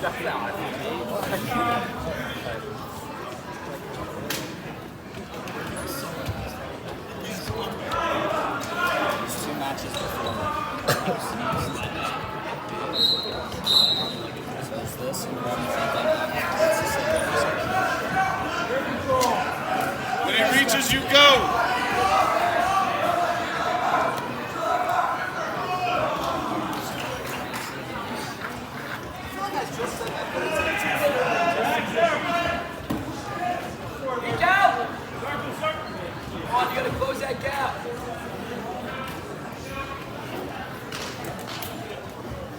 after that one. These 2 matches before. Is this and When he reaches, you go.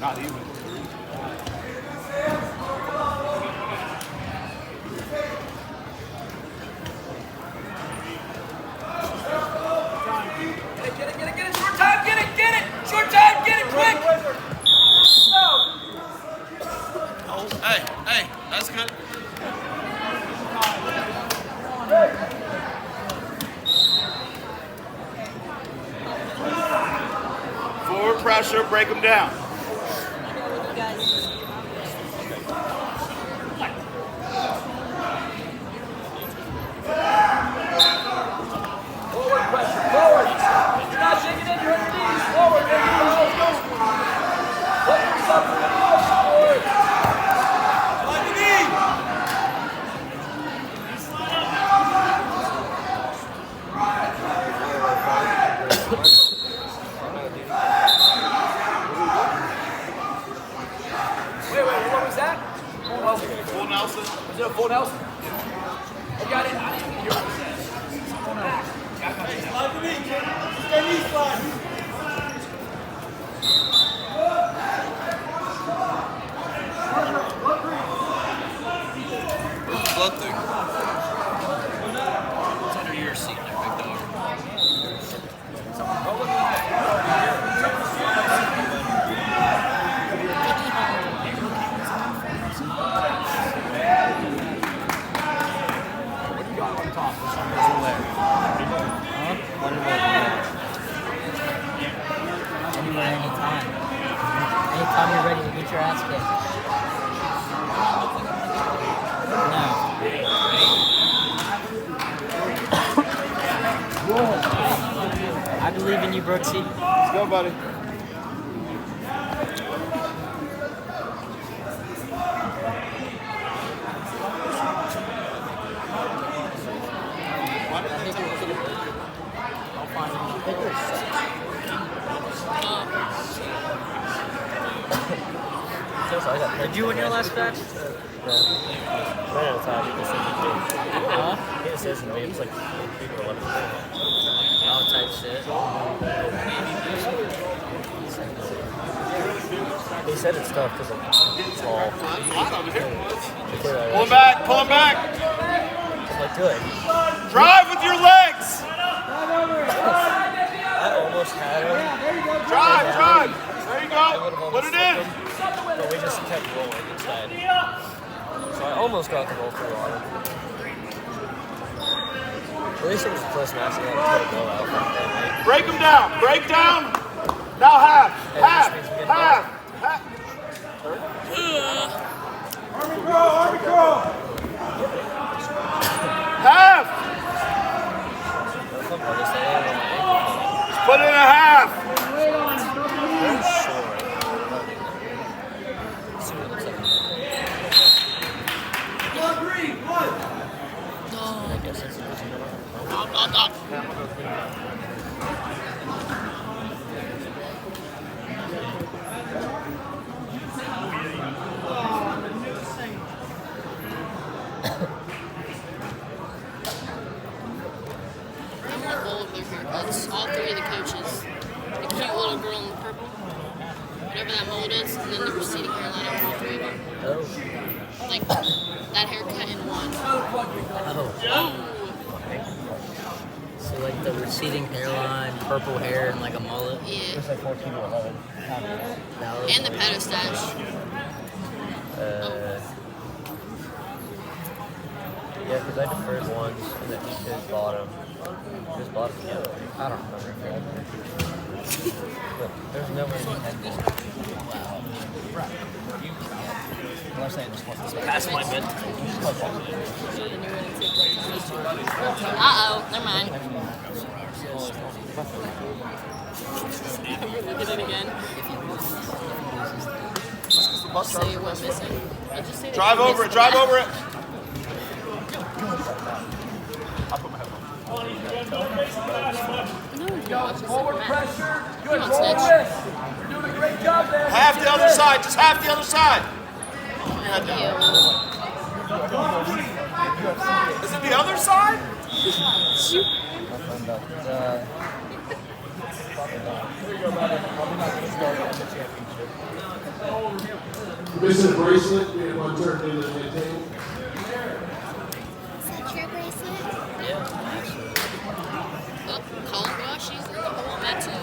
Not even. Get it, short time, get it, short time, get it, quick! Oh, hey, that's good. Forward pressure, break them down. Forward pressure, forward! You're not shaking in, you're underneath, forward, there you go! Put yourself in the motion, forward! On the knee! Wait, what was that? Full Nelson. Was it a full Nelson? Oh, got it. I didn't even hear what you said. Slide to me, kid. Stay knee slide. Blood thing. It's under your seat there, big dog. What do you got on top? Huh? Anywhere, anytime. Anytime you're ready to get your ass kicked. No. I believe in you, Brooksy. Let's go, buddy. Did you win your last match? Right at the time, he was Huh? He says in me, it was like 8 or 11. All type shit. He said it's tough because I'm tall. Pull him back, pull him back. It's like good. Drive with your legs. I almost had him. Drive. There you go. Put it in. But we just kept rolling instead. So I almost got the roll through on him. At least it was a close match. I had to go out from that night. Break them down. Break down. Now half. Half. Army crow. Half. Put in a half. Very short. I guess it's That's all 3 of the coaches. The cute little girl in the purple, whatever that mold is, and then the receding hairline of all 3 of them. Oh. Like that haircut in one. Oh. So like the receding hairline, purple hair, and like a mullet. Yeah. It's like 14 to 11. And the pedo stash. Yeah, because I deferred once and then he could bottom. Just bought it. I don't remember. But there's no way you can do it. Well, I'm saying this one. Pass my bid. Uh-oh, never mind. Look at it again. Say it went missing. I just say Drive over it, drive over it. Forward pressure. Good. on, Roll Snitch. with. You're doing a great job there. Half the other side, just half the other side. Head down. Is it the other side? Missing a bracelet, we had one turned into the mid table. Is that your bracelet? Oh, Colin Gosh, he's in the hole on that too.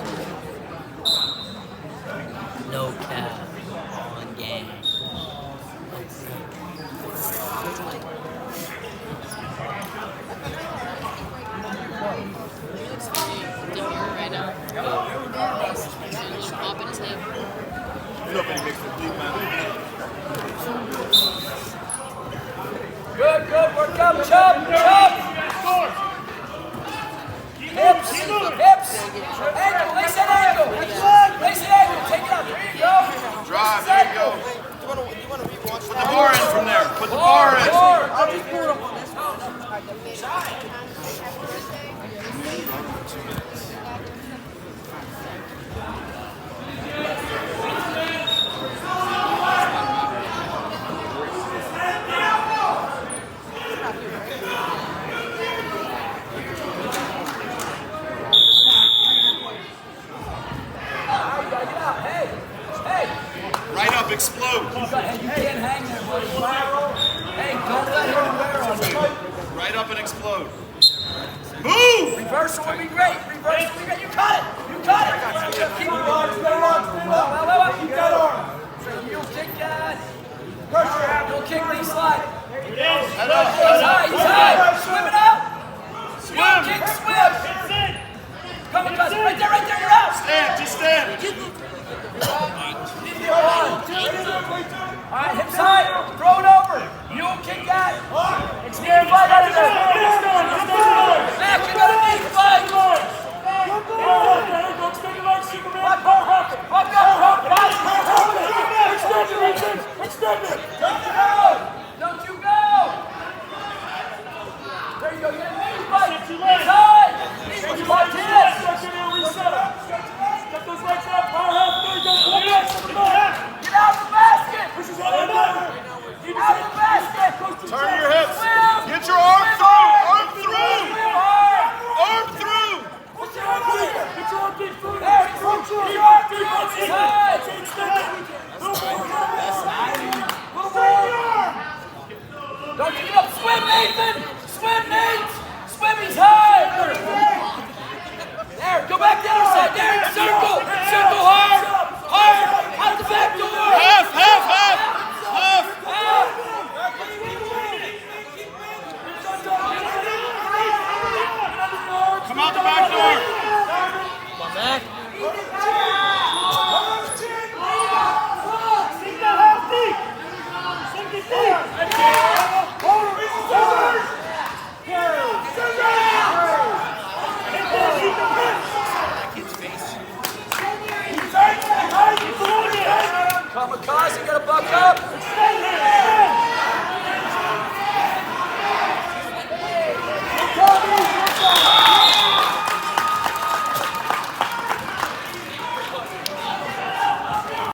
No cap on game. He looks very demure right now. He's got a little pop in his hip. Nobody makes the deep man. Good. Work up. Chop. Hips. Ankle. Lace that ankle. Take it up. There you go. Drive, there you go. Put the bar in from there. Put the bar in. Right up, explode. You can't hang there, buddy. Hey, don't let him wear on you. Right up and explode. Move! Reversal would be great. You cut it. Keep your arms back.